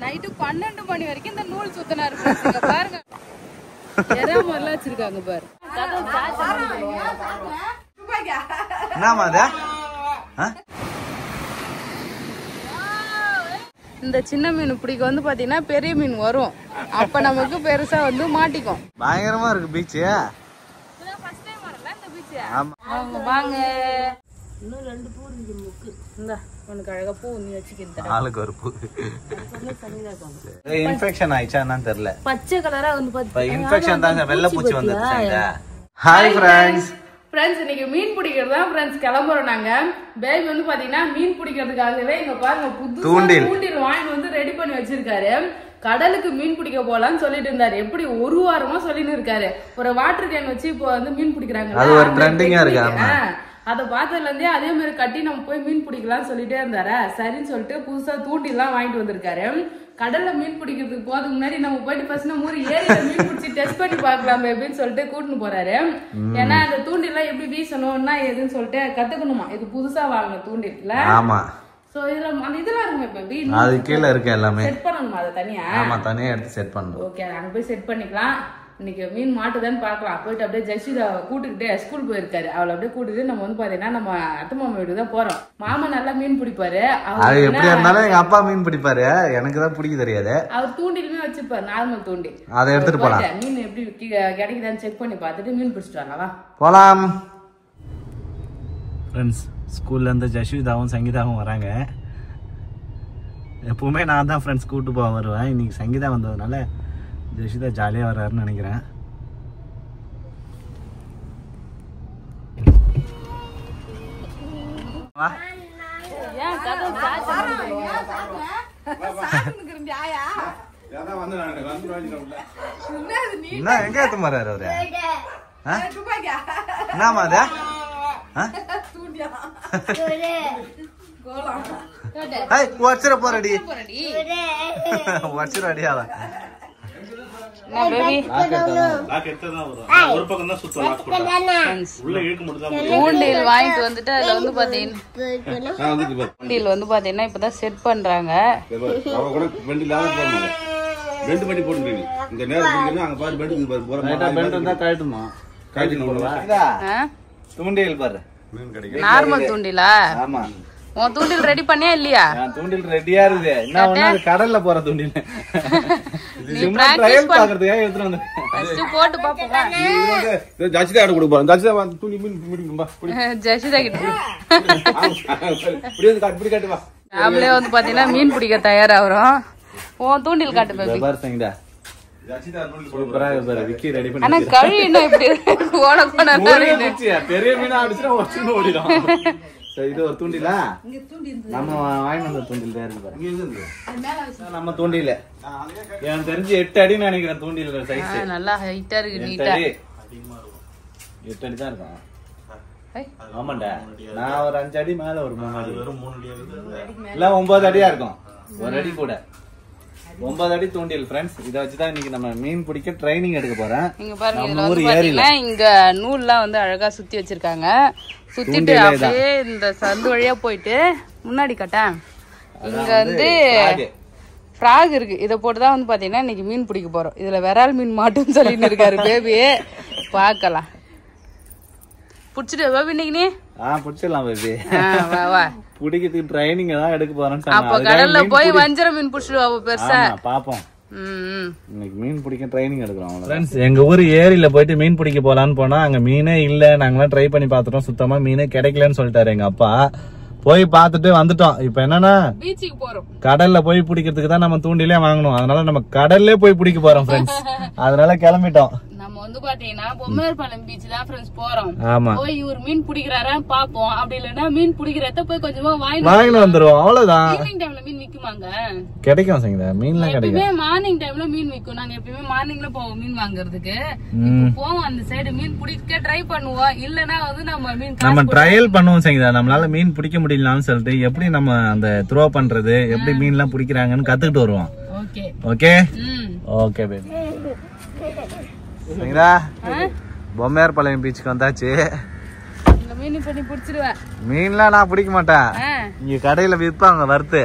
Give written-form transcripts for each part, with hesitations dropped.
Night 12 மணி வரைக்கும் இந்த நூல் சுத்தனா இருக்கு பாருங்க. எராமலாம் வச்சிருக்காங்க பாரு. என்னமா அது? இந்த சின்ன மீன் பிடிக்க வந்து பாத்தீங்கன்னா பெரிய மீன் வரும். அப்ப நமக்கு பெருசா வந்து மாட்டிக்கும். பயங்கரமா இருக்கு பீச். அவங்க வாங்க. இன்னும் 2 பூ இருக்கு முக்கு. இந்த உனக்கு அழகா பூ நீ வச்சுக்கிட்ட. ஆளுக்கு ஒரு பூ. இன்ஃபெக்ஷன் ஆயிச்சா என்னன்னு தெரியல. பச்சை கலரா வந்து பாத்தீங்க. இன்ஃபெக்ஷன் தாங்க வெள்ளை பூச்சி வந்துருச்சு. Hi friends. ஃப்ரெண்ட்ஸ் இன்னைக்கு மீன் பிடிக்கிறது தான் ஃப்ரெண்ட்ஸ் கிளம்புறோம் நாங்க. பேபி வந்து பாத்தீங்கன்னா மீன் பிடிக்கிறதுக்காகவே இங்க பாருங்க புது தூண்டில் வாங்கி வந்து ரெடி பண்ணி வச்சிருக்காரு. கடலுக்கு மீன் பிடிக்க போலான்னு சொல்லிட்டு இருந்தாரு. எப்படி ஒரு வாரமா சொல்லிட்டு இருக்காரு. ஒரு வாட்டர் கேன் வச்சு இப்போ வந்து மீன் பிடிக்கிறாங்க. அது ஒரு ட்ரெண்டிங்கா இருக்கு. அத பார்த்ததுல இருந்தே அதே மாதிரி கட்டி நம்ம போய் மீன் பிடிக்கலாம்னு சொல்லிட்டே இருந்தாரு. சரின்னு சொல்லிட்டு புதுசா தூண்டிலாம் வாங்கிட்டு வந்திருக்காரு. கடல்ல மீன் பிடிக்கிறதுக்கு போறதுக்கு முன்னாடி நம்ம போயிட்டு ஃபர்ஸ்ட் நம்ம ஊர் ஏரியில மீன் பிடிச்சி டெஸ்ட் பண்ணி பாக்கலாம் அப்படின்னு சொல்லிட்டு கூட்டின்னு போறாரு. ஏன்னா அந்த தூண்டிலாம் எப்படி வீசணும்னா எதுன்னு சொல்லிட்டு கத்துக்கணுமா. இது புதுசா வாங்கின தூண்டில. ஆமா. சோ இதுல அந்த இதெல்லாம் இருக்குமே இப்ப அது கீழ இருக்கு எல்லாமே. செட் பண்ணணுமா அத தனியா? ஆமா தனியா எடுத்து செட் பண்ணனும். ஓகே அங்க போய் செட் பண்ணிக்கலாம். இன்னைக்கு மீன் மாட்டுதான்னு பாக்கலாம். போயிட்டு அப்படியே ஜெஷிதா கூட்டுக்கிட்டே ஸ்கூல் போயிருக்காரு. அவளை அப்படியே கூட்டிட்டு நம்ம வந்து பாத்தீங்கன்னா நம்ம அத்தை மாமா வீட்டுக்கு தான் போறோம். மாமா நல்லா மீன் பிடிப்பாரு. அது எப்படி இருந்தாலும் எங்க அப்பா மீன் பிடிப்பாரு. எனக்கு தான் பிடிக்க தெரியாது. அவர் தூண்டிலுமே வச்சிருப்பாரு. நார்மல் தூண்டில். அதை எடுத்துட்டு போலாம். மீன் எப்படி கிடைக்குதான்னு செக் பண்ணி பார்த்துட்டு மீன் பிடிச்சிட்டு வரலாம். போலாம். ஃப்ரெண்ட்ஸ் ஸ்கூல்ல இருந்து ஜஷ்விதாவும் சங்கீதாவும் வராங்க. எப்பவுமே நான் தான் ஃப்ரெண்ட்ஸ் கூட்டு போக வருவேன். இன்னைக்கு சங்கீதா வந்ததுனால ஜெஷிதா ஜாலியா வர்றாருன்னு நினைக்கிறேன். எங்க ஏத்த மாறாரு அவரு? என்னமா அது? வச்சிட போறடி வச்சிட அடியாத தூண்டில் வாங்கிட்டு வந்துட்டு அதுல வந்து பாத்தீங்கன்னா இப்பதான் செட் பண்றாங்க. தூண்டில் பாரு நார்மல் தூண்டிலா? ஆமா. உன் தூண்டில் ரெடி பண்ணியா இல்லையா? தூண்டில் ரெடியா இருக்கு. என்ன கடல்ல போற தூண்டில். நீ பிராக்டீஸ் பண்றதுக்கா எடுத்து வந்து ஃபர்ஸ்ட் போட்டு பாப்போமா? ஜெஷிதா கிட்ட கொடுப்போம். ஜெஷிதா வந்து தூண்டி மீன் பிடிக்கும் பா. ஜெஷிதா கிட்ட இப்படி காட்டு காட்டு வா. நாமளே வந்து பாத்தீங்கன்னா மீன் பிடிக்க தயாராகிறோம். உன் தூண்டில் காட்டு பேபி. பாரு சங்கீதா. ஜெஷிதா தூண்டில் சூப்பரா இருக்கு. விக்கி ரெடி பண்ணி. ஆனா கழி என்ன இப்படி ஓட போனா பெரிய மீனா அடிச்சா ஒச்சின்னு ஓடிடும். இது ஒரு தூண்டிலா? நம்ம வாங்கி வந்த தூண்டில் தான் இருக்கு பாருங்க. நம்ம தூண்டில எனக்கு தெரிஞ்சு 8 அடி நினைக்கிறேன். தூண்டில் சைஸ் நல்லா ஹைட்டா இருக்கு. நீட்டா 8 அடி தான் இருக்கும். ஆமாண்டா. நான் ஒரு 5 அடி மேல ஒரு 3 அடி இல்ல 9 அடியா இருக்கும். ஒரு அடி கூட 9 அடி தூண்டில் ஃப்ரெண்ட்ஸ். இத வச்சுதான் இன்னைக்கு நம்ம மீன் பிடிக்க ட்ரைனிங் எடுக்க போறோம். இங்க பாருங்க இதுல வந்து பாத்தீங்கன்னா இங்க நூல்லாம் வந்து அழகா சுத்தி வச்சிருக்காங்க. சுத்திட்டு அப்படியே இந்த சந்து வழியா போயிட்டு முன்னாடி கட்ட இங்க வந்து ஃப்ராக் இருக்கு. இத போட்டுதான் வந்து பாத்தீங்கன்னா இன்னைக்கு மீன் பிடிக்க போறோம். இதுல விரால் மீன் மாட்டுன்னு சொல்லிட்டு இருக்காரு பேபி. பாக்கலாம். புடிச்சிட்டு பேபி இன்னைக்கு நீ? புடிச்சிடலாம் பேபி. வா வா. பிடிக்கிறதுக்கு ட்ரைனிங் தான் எடுக்க போறோம். அப்ப கடல்ல போய் வஞ்சர மீன் புடிச்சிடுவா பெருசா. பாப்போம். இன்னைக்கு மீன் பிடிக்க ட்ரைனிங் எடுக்கிறோம். ஃப்ரெண்ட்ஸ் எங்க ஊர் ஏரியில போயிட்டு மீன் பிடிக்க போலான்னு போனா அங்க மீனே இல்ல. நாங்களாம் ட்ரை பண்ணி பாத்துட்டோம். சுத்தமா மீனே கிடைக்கலன்னு சொல்லிட்டாரு எங்க அப்பா. போய் பாத்துட்டு வந்துட்டோம். இப்ப என்னன்னா பீச்சுக்கு போறோம். கடல்ல போய் பிடிக்கிறதுக்கு தான் நம்ம தூண்டிலே வாங்கணும். அதனால நம்ம கடல்லே போய் பிடிக்க போறோம் ஃப்ரெண்ட்ஸ். அதனால கிளம்பிட்டோம். நம்ம வந்து பாத்தீங்கன்னா பொம்மேர்பாளையம் பீச் தான் ஃப்ரெண்ட்ஸ் போறோம். ஆமா. போய் இவர் மீன் பிடிக்கிறாரா பாப்போம். அப்படி இல்லன்னா மீன் பிடிக்கிறத போய் கொஞ்சமா வாங்கிட்டு வந்துருவோம். அவ்வளவுதான். ஈவினிங் டைம்ல மீன் விக்குமாங்க? கிடைக்கும் சங்கீதா. மீன்லாம் கிடைக்கும். எப்பவுமே மார்னிங் டைம்ல மீன் விக்கும். நாங்க எப்பவுமே மார்னிங்ல போவோம் மீன் வாங்குறதுக்கு. போவோம் அந்த சைடு மீன் பிடிக்க ட்ரை பண்ணுவோம். இல்லன்னா வந்து நம்ம ட்ரையல் பண்ணுவோம் சங்கீதா. நம்மளால மீன் பிடிக்க முடியலன்னு சொல்லிட்டு எப்படி நம்ம அந்த த்ரோ பண்றது எப்படி மீன் எல்லாம் பிடிக்கிறாங்கன்னு கத்துக்கிட்டு வருவோம். Okay okay okay baby. Bommaiyarpalayam பீச்சுக்கு வந்தாச்சு. மீன்லாம் நான் பிடிக்க மாட்டேன். இங்க கடையில விற்பாங்க வறுத்து.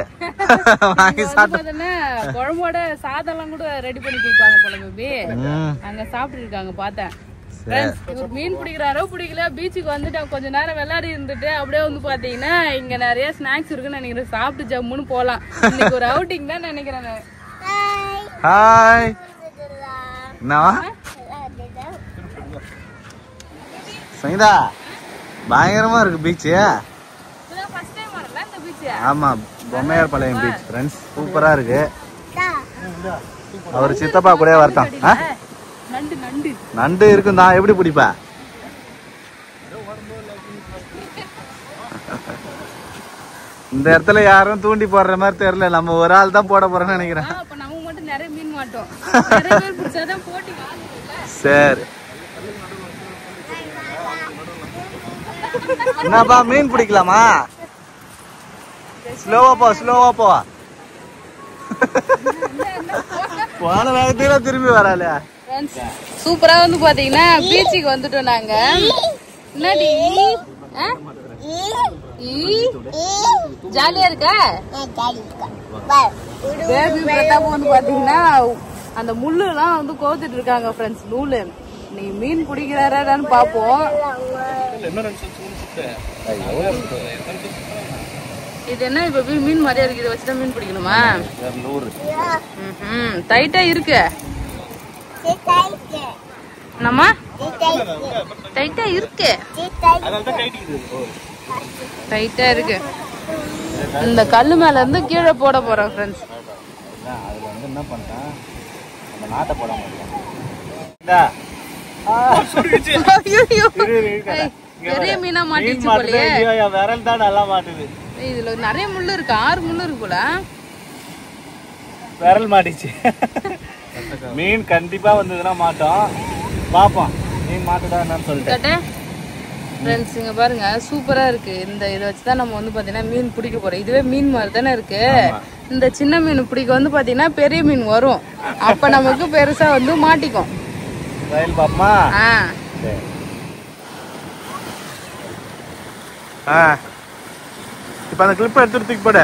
வாங்கி சாப்பிட்டா குழம்போட சாதம்லாம் கூட ரெடி பண்ணி கொடுப்பாங்க போல பேபி. அங்க சாப்பிட்டு இருக்காங்க பார்த்தேன். இவர் மீன் பிடிக்கிறாரோ பிடிக்கல, பீச்சுக்கு வந்துட்டு கொஞ்ச நேரம் விளையாடி இருந்துட்டு அப்படியே வந்து பாத்தீங்கன்னா இங்க நிறைய ஸ்நாக்ஸ் இருக்குன்னு நினைக்கிறேன். சாப்பிட்டு ஜம்முன்னு போலாம். இன்னைக்கு ஒரு அவுட்டிங் தான் நினைக்கிறேன். ஹாய் என்னவா சங்கீதா? பயங்கரமா இருக்கு பீச். ஆமா, பொம்மையார் பாளையம் பீச் ஃப்ரெண்ட்ஸ், சூப்பரா இருக்கு. அவர் சித்தப்பா கூட வரட்டும். நண்டு இருக்கும் தான், எப்படி பிடிப்பா? இந்த இடத்துல யாரும் தூண்டி போடுற மாதிரி தெரியல, நம்ம ஒரு ஆள் தான் போட போறோம்னு நினைக்கிறேன். சரி, என்னப்பா மீன் பிடிக்கலாமா? ஸ்லோவா போ, ஸ்லோவா போ. போன வேகத்துல திரும்பி வரால. சூப்பரா வந்து பாத்தீங்கன்னா பீச்சுக்கு வந்துட்டோம் நாங்க. என்னடி ஜாலியா இருக்கா? பேபி பிரதாப் வந்து பாத்தீங்கன்னா அந்த முள்ளு எல்லாம் வந்து கோத்துட்டு இருக்காங்க ஃப்ரெண்ட்ஸ். நூலு நீ மீன் பிடிக்கிறாரான்னு பாப்போம். இது என்ன இப்ப மீன் மாதிரியா இருக்கு, இதை வச்சுதான் மீன் பிடிக்கணுமா? டைட்டா இருக்கு. என்னம்மா டைட்டா இருக்கு? டைட்டா இருக்கு. இந்த கல்லு மேல இருந்து கீழே போட போறோம் ஃப்ரெண்ட்ஸ். அதுல வந்து என்ன பண்ணிட்டேன், அந்த நாட்டை போட முடியும். பெரிய மீனா மாட்டிச்சு போலயே. விரல் தான் நல்லா மாட்டுது. இதுல நிறைய முள்ளு இருக்கு, 6 முள்ளு இருக்கு போல. விரல் மாட்டிச்சு. மீன் கண்டிப்பா வந்ததுன்னா மாட்டோம், பாப்போம். மீன் மாட்டுதா என்னன்னு சொல்லிட்டு ஃப்ரெண்ட்ஸ் இங்க பாருங்க, சூப்பரா இருக்கு. இந்த இதை வச்சுதான் நம்ம வந்து பாத்தீங்கன்னா மீன் பிடிக்க போறோம். இதுவே மீன் மாதிரி தானே இருக்கு. இந்த சின்ன மீன் பிடிக்க வந்து பாத்தீங்கன்னா பெரிய மீன் வரும், அப்ப நமக்கு பெருசா வந்து மாட்டிக்கும். பாப்பமா. இப்ப அந்த கிளிப் எடுத்துட்டு தூக்கி போட.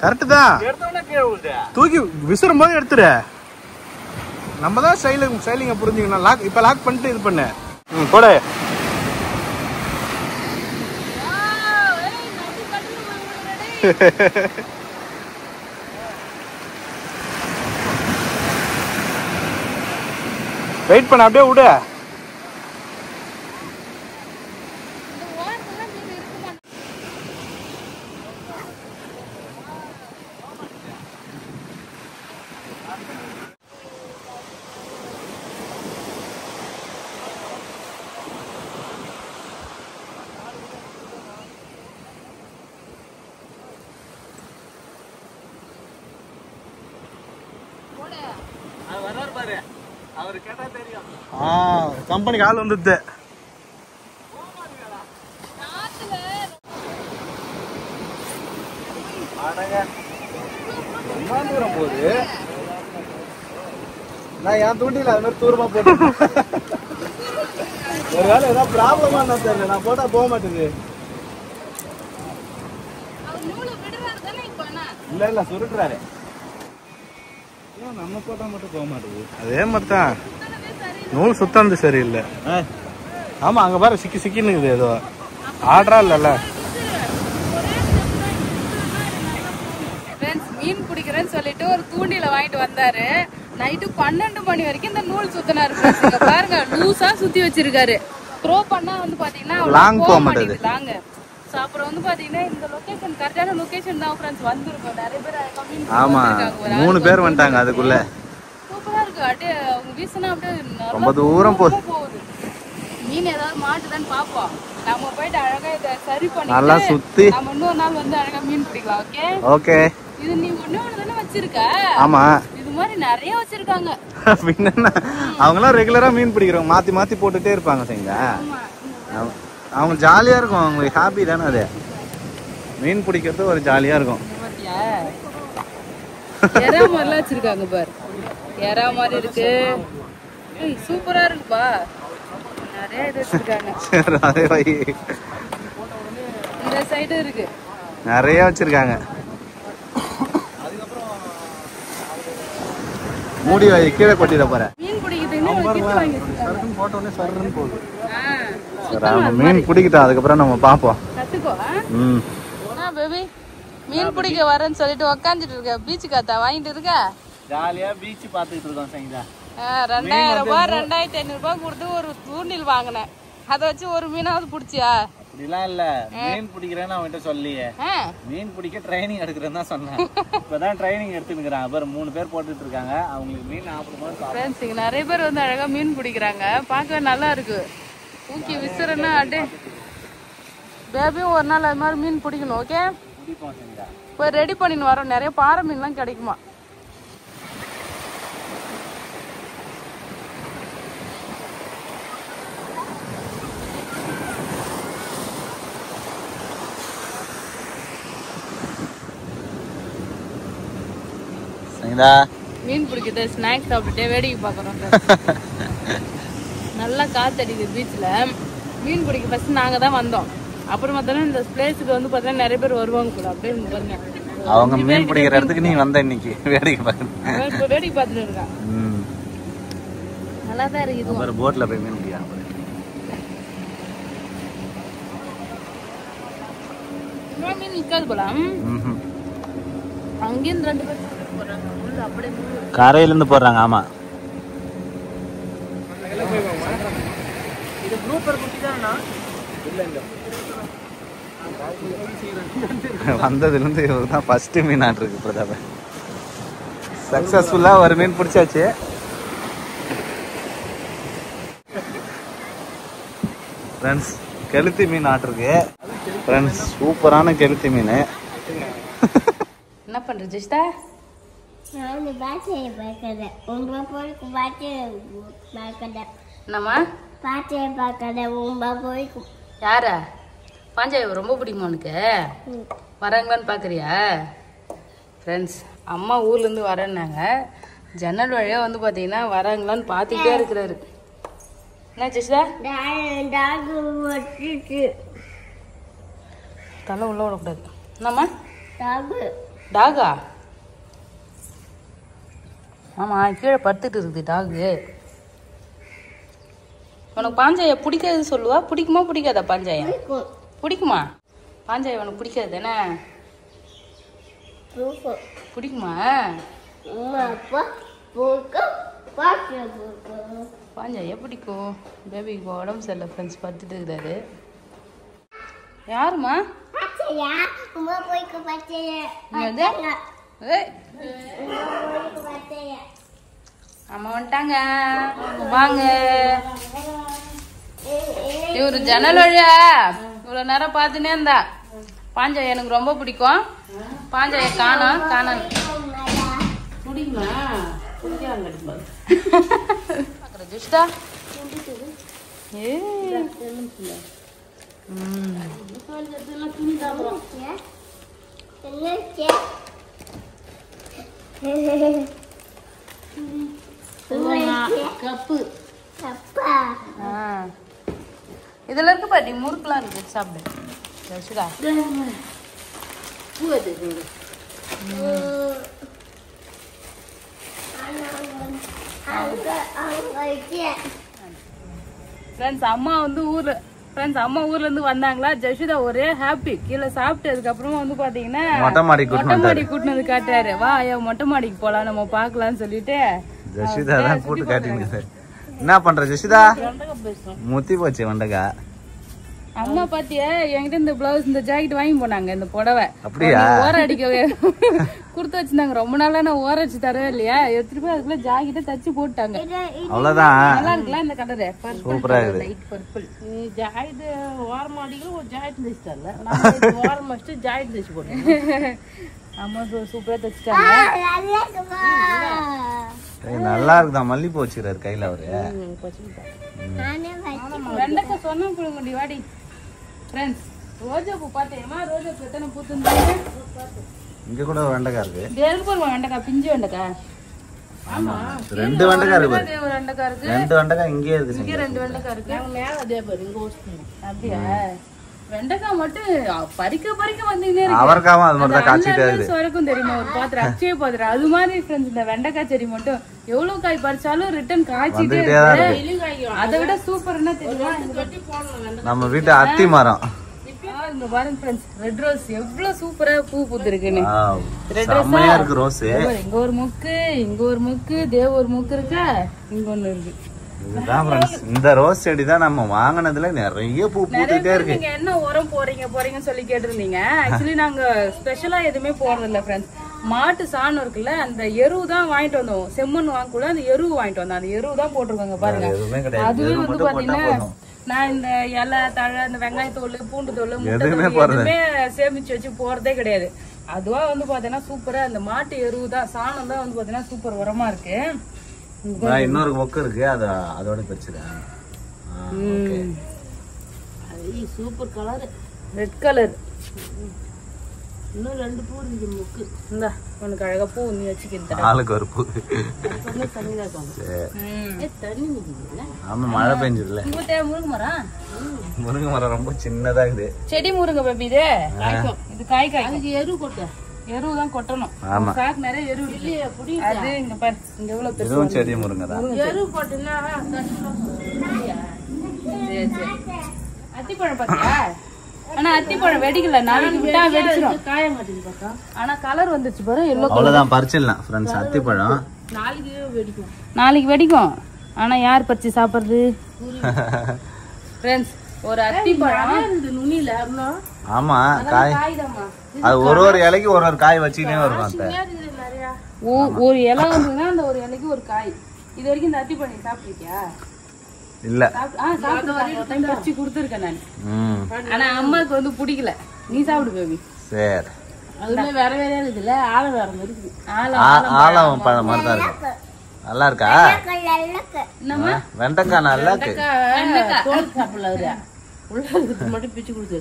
கரெக்ட் தான், தூக்கி விசுறும் போது எடுத்துரு. நம்ம தான் ஸ்டைலிங்க புரிஞ்சுக்கணும். லாக் இப்ப லாக் பண்ணிட்டு இது பண்ணு. போட. வெயிட் பண்ண, அப்படியே விடு. கம்பெனிக்கு ஆள் வந்துது. தூரம் போகுது. நான் என் தூண்டில அது மாதிரி தூரமா போட்டு ஒரு வேலை ஏதாவது ப்ராப்ளமா என்ன தெரியல, நான் போட்டா போக மாட்டேங்குது. இல்ல இல்ல சுருட்டுறாரு, நம்ம போட்டா மட்டும் போக மாட்டேங்குது. அதே மாதிரிதான் நூல் சுத்தம் சரியில்லை. ஆமா, அங்க பாரு சிக்கி சிக்கின்னு ஏதோ ஆர்டரா இல்ல. மீன் பிடிக்கிறேன்னு சொல்லிட்டு ஒரு தூண்டில வாங்கிட்டு வந்தாரு. நைட்டு 12 மணி வரைக்கும் இந்த நூல் சுத்தினாரு. பாருங்க, லூசா சுத்தி வச்சிருக்காரு. த்ரோ பண்ணா வந்து பாத்தீங்கன்னா லாங் போக மாட்டேங்குது. லாங். சோ அப்புறம் வந்து பாத்தீங்கன்னா இந்த லொகேஷன் கரெக்டான லொகேஷன் தான் ஃப்ரெண்ட்ஸ் வந்திருக்கோம். நிறைய பேர் மீன். ஆமா, 3 பேர் வந்துட்டாங்க அதுக்குள்ள. சூப்பரா இருக்கு. அப்படியே அவங்க வீசினா அப்படியே ரொம்ப தூரம் போகுது. மீன் ஏதாவது மாட்டுதான்னு பாப்போம். நம்ம போயிட்டு அழகா இதை சரி பண்ணி நல்லா சுத்தி நம்ம இன்னொரு நாள் வந்து அழகா மீன் பிடிக்கலாம். Okay okay. இது நீ ஒண்ணு தானே வச்சிருக்க? ஆமா, இது மாதிரி நிறைய வச்சிருக்காங்க. அவங்களாம் ரெகுலரா மீன் பிடிக்கிறவங்க, மாத்தி மாத்தி போட்டுட்டே இருப்பாங்க. சரிங்களா, அவங்க ஜாலியா இருக்கும், அவங்களுக்கு ஹாப்பி தானே அது. மீன் பிடிக்கிறது ஒரு ஜாலியா இருக்கும். எறா மாதிரிலாம் வச்சிருக்காங்க பாரு. எறா மாதிரி இருக்கு. சூப்பரா இருக்குப்பா. நிறைய இது வச்சிருக்காங்க. அதே வை. இந்த சைடு இருக்கு. நிறைய வச்சிருக்காங்க. மூடி வை, கீழே கொட்டிட போற. மீன் பிடிக்கிறதுன்னு ஒரு கிட் வாங்கி வச்சிருக்காங்க. போட்ட உடனே சர்றன்னு போகுது. மீன் பிடிக்கிட்டோம், அதுக்கப்புறம் நம்ம பாப்போம். கத்துக்கோ. பேபி மீன் பிடிக்க வரேன்னு சொல்லிட்டு உக்காந்துட்டு இருக்க. பீச் காத்தா வாங்கிட்டு இருக்க. ஜாலியா பீச் பாத்துக்கிட்டு இருக்கோம் சங்கீதா. 2000 ரூபாய் 2500 ரூபாய் கொடுத்து ஒரு தூண்டில் வாங்கினேன். அதை வச்சு ஒரு மீனாவது பிடிச்சியா? அப்படிலாம் இல்ல, மீன் பிடிக்கிறேன்னு அவன்கிட்ட சொல்லியே. மீன் பிடிக்க ட்ரைனிங் எடுக்கிறேன்னு தான் சொன்னேன். இப்பதான் ட்ரைனிங் எடுத்துக்கிறான். அப்புறம் 3 பேர் போட்டுட்டு இருக்காங்க. அவங்களுக்கு மீன் ஆப்பிடும்போது இங்க நிறைய பேர் வந்து அழகா மீன் பிடிக்கிறாங்க. பார்க்கவே நல்லா இருக்கு. ஊக்கி விசுறன்னா அடே பேபியும் ஒரு நாள் அது மாதிரி மீன் பிடிக்கணும். ஓகே, போய் ரெடி பண்ணின்னு வரோம். நிறைய பாறை மீன்லாம் கிடைக்குமா? மீன் பிடிக்கிறது ஸ்நாக்ஸ் சாப்பிட்டுட்டே வேடிக்கை பார்க்குறோம். நல்லா காத்தடிக்குது பீச்சில். மீன் பிடிக்க ஃபர்ஸ்ட் நாங்கள் தான் வந்தோம். அப்புறம் பார்த்தோன்னா இந்த பிளேஸுக்கு வந்து பார்த்தீங்கன்னா நிறைய பேர் வருவாங்க போல. அப்படியே பாருங்க, அவங்க மீன் பிடிக்கிற இடத்துக்கு நீ வந்த இன்னைக்கு வேடிக்கை பார்க்க. வேடிக்கை பார்த்துட்டு இருக்கான். நல்லா தான் இருக்குது. போட்ல போய் மீன் பிடிக்கிறாங்க. மீன் நிற்காது போல. அங்கேருந்து 2 பேர் போடுறாங்க. கரையில இருந்து போடுறாங்க. ஆமா, இது ப்ளூப்பர் குட்டி தானா? வந்ததுல இருந்து இவர்தான் ஃபர்ஸ்ட் மீன் ஆட்டிருக்கு பிரதாப. சக்சஸ்ஃபுல்லா ஒரு மீன் பிடிச்சாச்சு. ஃப்ரெண்ட்ஸ், கெளுத்தி மீன் ஆட்டிருக்கு. ஃப்ரெண்ட்ஸ், சூப்பரான கெளுத்தி மீன். என்ன பண்ற ஜெஷ்டா? நான் பாட்டே பார்க்கறேன். உங்க போய்க்கு பாட்டே பார்க்கறேன். என்னம்மா? பாட்டே பார்க்கறேன். உங்க போய்க்கு யாரா? பாஞ்சாய் ரொம்ப பிடிக்குமா உனக்கு? வராங்களான்னு பார்க்குறியா? ஃப்ரெண்ட்ஸ், அம்மா ஊர்லேருந்து வரேன்னாங்க. ஜன்னல் வழியாக வந்து பார்த்தீங்கன்னா வராங்களான்னு பார்த்துக்கிட்டே இருக்கிறாரு. என்ன ஜெஷ்டா? டாக் வச்சிட்டு தலை உள்ள விடக்கூடாது. என்னம்மா? டாக். டாகா? ஆமாம், கீழே படுத்துட்டு இருக்குது டாகு. உனக்கு பாஞ்சாயை பிடிக்காது சொல்லுவா? பிடிக்குமா பிடிக்காதா பாஞ்சாயம்? பிடிக்குமா? பாஞ்சாயம் உனக்கு பிடிக்காது என்ன? பிடிக்குமா? பாஞ்சாய பிடிக்கும். பேபிக்கு உடம்பு சரியில்லை ஃப்ரெண்ட்ஸ், படுத்துட்டு இருக்கிறாரு. யாருமா? அம்மா வந்துட்டாங்க, வாங்க. இவரு ஜன்னல் வழியா இவ்வளவு நேரம் பார்த்துனே இருந்தா. பாஞ்சாய் எனக்கு ரொம்ப பிடிக்கும். பாஞ்சாய காணோம். முடியுமா? ஜுஷ்டா கப்பு இதுல இருக்கு பாட்டி, முறுக்குலாம் இருக்கு, சாப்பிடு. ஃப்ரெண்ட்ஸ், அம்மா ஊர்ல இருந்து வந்தாங்களா. ஜெஷிதா ஒரே ஹாப்பி. கீழே சாப்பிட்டு அதுக்கப்புறமா வந்து பாத்தீங்கன்னா மொட்டை மாடி கூட்டினது காட்டாரு. வா மொட்டை மாடிக்கு போலாம், நம்ம பாக்கலாம்னு சொல்லிட்டு ஜெஷிதா தான் கூட்டு காட்டிங்க. என்ன பண்ற ஜெஷிதா? முத்தி போச்சு வண்டகா. அம்மா பாத்தியா, என்கிட்ட இந்த பிளவுஸ் இந்த ஜாக்கெட் வாங்கி போனாங்க. இந்த புடவை அப்படியா ஓர அடிக்கவே குடுத்து வச்சிருந்தாங்க. ரொம்ப நாளா நான் ஓர வச்சு தரவே இல்லையா, எடுத்துட்டு போய் அதுக்குள்ள ஜாக்கெட்டை தச்சு போட்டாங்க. அவ்வளவுதான். நல்லா இருக்குல்ல இந்த கலரு? சூப்பரா இருக்கு. Light purple. ஜாக்கெட் ஓரம் அடிக்கல, ஒரு ஜாக்கெட் தச்சு தரல. ஓரம் வச்சுட்டு ஜாக்கெட் தச்சு போட்டேன். அம்மா சூப்பரா தச்சுட்டாங்க. நல்லா இருக்குதா? மல்லிப்பூ வச்சுக்கிறாரு கையில அவரு. வெண்டைக்காய் சொன்ன புழுங்கடி வாடி. ஃப்ரெண்ட்ஸ், ரோஜா பூ பார்த்தேமா? ரோஜா பூ எத்தனை பூத்துருந்தாங்க. இங்க கூட வெண்டைக்காய் இருக்கு. இருக்கு பாருங்க வெண்டைக்காய், பிஞ்சு வெண்டைக்காய். ஆமா 2 வெண்டைக்காய் இருக்கு பாரு. ஒரு வெண்டைக்காய் இருக்கு. 2 வெண்டைக்காய் இங்கே இருக்கு. இங்க 2 வெண்டைக்காய் இருக்கு. மேல அதே பாரு இங்க ஓடுது. அப்படியே வெண்டைக்காய் மட்டும் பறிக்க வந்துட்டே இருக்கு. அவரைக்காவும் அது மட்டும் தான் காய்ச்சிட்டே இருக்கு. சொரக்கும் தெரியுமா ஒரு பாத்திரம் அச்சே பாத்திரம் அது மாதிரி ஃப்ரெண்ட்ஸ் இந்த வெண்டைக்காய் செடி மட்டும் எவ்வளவு காய் பறிச்சாலும் ரிட்டர்ன் காய்ச்சிட்டே இருக்கு. அதை விட சூப்பர் என்ன தெரியுமா நம்ம வீட்டு அத்தி மரம். இங்க பாருங்க ஃப்ரெண்ட்ஸ் ரெட் ரோஸ் எவ்வளவு சூப்பரா பூ பூத்திருக்குன்னு. செம்மையா இருக்கு ரோஸ். இங்க ஒரு முக்கு இங்க ஒரு முக்கு தேவ ஒரு முக்கு இருக்கா இங்க ஒண்ணு இருக்கு. இதுதான் ஃப்ரெண்ட்ஸ் இந்த ரோஸ் செடி தான் நம்ம வாங்குனதுல நிறைய பூ பூத்துட்டே இருக்கு. நீங்க என்ன உரம் போறீங்கன்னு சொல்லி கேட்டிருந்தீங்க. ஆக்சுவலி நாங்க ஸ்பெஷலா எதுவுமே போறது இல்ல ஃப்ரெண்ட்ஸ். மாட்டு சாணம் இருக்குல்ல அந்த எருவு தான் வாங்கிட்டு வந்தோம். செம்மண் வாங்கக்கூட அந்த எருவு வாங்கிட்டு வந்தோம். அந்த எருவு தான் போட்டிருக்காங்க பாருங்க. அதுவே வந்து பாத்தீங்கன்னா நான் இந்த இலை தழை இந்த வெங்காயத்தோல் பூண்டு தோல் எதுவுமே சேமிச்சு வச்சு போறதே கிடையாது. அதுவா வந்து பாத்தீங்கன்னா சூப்பரா அந்த மாட்டு எருவு தான் சாணம் தான் வந்து பாத்தீங்கன்னா சூப்பர் உரமா இருக்கு. இன்னொரு மொக்கு இருக்கு அதோட பிரிச்சுறேன். Super colour red colour. இன்னும் 2 பூ இருக்கு மொக்கு. இந்தா உனக்கு அழகா பூ நீ வச்சுக்கிட்ட ஆளுக்கு ஒரு பூ. ஆமா மழை பெஞ்சதுல. முருங்கை மரம் ரொம்ப சின்னதா இருக்குது. செடி முருங்கை பேபி இது காய் எரு கொட்ட எருவு தான் கொட்டணும். சாக்கு நிறைய எரு இல்லையா புடி. அது இங்க பாரு இங்க எவ்வளவு பெருசா இதுவும் செடி முருங்கை தான். எரு போட்டுனா அத்திப்பழம் பாத்தியா? ஆனா அத்திப்பழம் வெடிக்கல. நாளைக்கு விட்டா வெடிச்சிரும். காய மாட்டேங்குது பாத்தா. ஆனா கலர் வந்துச்சு பாரு எல்லோ கலர். அவ்வளவுதான் பறிச்சிடலாம் ஃப்ரெண்ட்ஸ் அத்திப்பழம். நாளைக்கு வெடிக்கும். ஆனா யார் பறிச்சு சாப்பிடுறது ஃப்ரெண்ட்ஸ்? ஒரு அத்திப்பழம் நுனில ஆமா காய் அது ஒரு இலைக்கு ஒரு காய் வச்சுக்கிட்டே வரும். ஒரு இலை வந்ததுன்னா அந்த ஒரு இலைக்கு ஒரு காய். இது வரைக்கும் இந்த அத்திப்பழம் சாப்பிட்டிருக்கியா? இல்ல பறிச்சு குடுத்துருக்கேன் நான். ஆனா அம்மாவுக்கு வந்து பிடிக்கல. நீ சாப்பிடு பேபி. சரி அதுல வேற இருக்குல்ல ஆலம் வேற மாதிரி இருக்குது. ஆலம் பழம் மாதிரி தான் இருக்கு. நல்லா இருக்கா? வெண்டைக்காய் நல்லா இருக்கு. மட்டும் பிச்சு கொடுத்து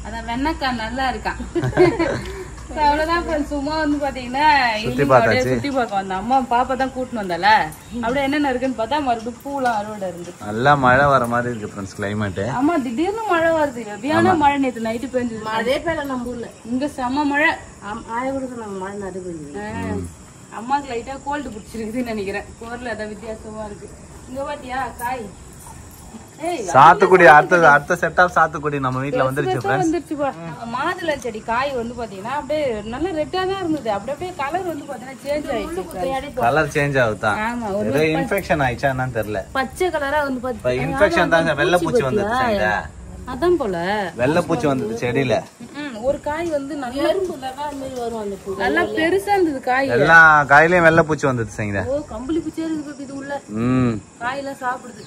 அதான் வெண்டைக்காய் நல்லா இருக்கான். அவ்வளவுதான் சும்மா வந்து பாத்தீங்கன்னா சுத்தி பார்க்க வந்த அம்மா பாப்பா தான் கூட்டின்னு வந்தால அப்படியே என்னென்ன இருக்குன்னு பார்த்தா மறுபடியும் பூலாம் அறுவடை இருந்து நல்லா மழை வர மாதிரி இருக்கு ஃப்ரெண்ட்ஸ் கிளைமேட். ஆமா திடீர்னு மழை வருது. எப்படியான மழை நேற்று நைட்டு பெஞ்சது. மழையே பெய்யல நம்ம ஊர்ல. இங்க செம்ம மழை. ஆயவருக்கு நாங்க மழை நடு பெய்யுது. அம்மாக்கு லைட்டா கோல்டு பிடிச்சிருக்குதுன்னு நினைக்கிறேன். கோர்ல அதான் வித்தியாசமா இருக்கு. இங்க பாத்தியா காய் சாத்துக்குடி அடுத்த செட் ஆஃப் சாத்துக்குடி நம்ம வீட்ல வந்துருச்சு फ्रेंड्स. வந்துருச்சுப்பா. மாதுளை செடி காய் வந்து பாத்தீங்கன்னா அப்படியே நல்ல ரெட்டா தான் இருந்தது. அப்படியே கலர் வந்து பாத்தீங்கன்னா சேஞ்ச் ஆயிடுச்சு. கலர் சேஞ்ச் ஆகுதா? ஆமா ஏதோ இன்ஃபெக்ஷன் ஆயிச்சா என்னன்னு தெரியல. பச்சை கலரா வந்து பாத்தீங்கன்னா இன்ஃபெக்ஷன் தாங்க. வெள்ளை பூச்சி வந்துருச்சு. அதான் போல வெள்ளை பூச்சி வந்தது செடியில. ஒரு காய் வந்து நல்லா பெருசா இருந்தது காய். எல்லா காயிலயும் வெள்ளை பூச்சி வந்தது. ஓ கம்பளி பூச்சியா இருக்கு இது உள்ள. காயெல்லாம் சாப்பிடுது.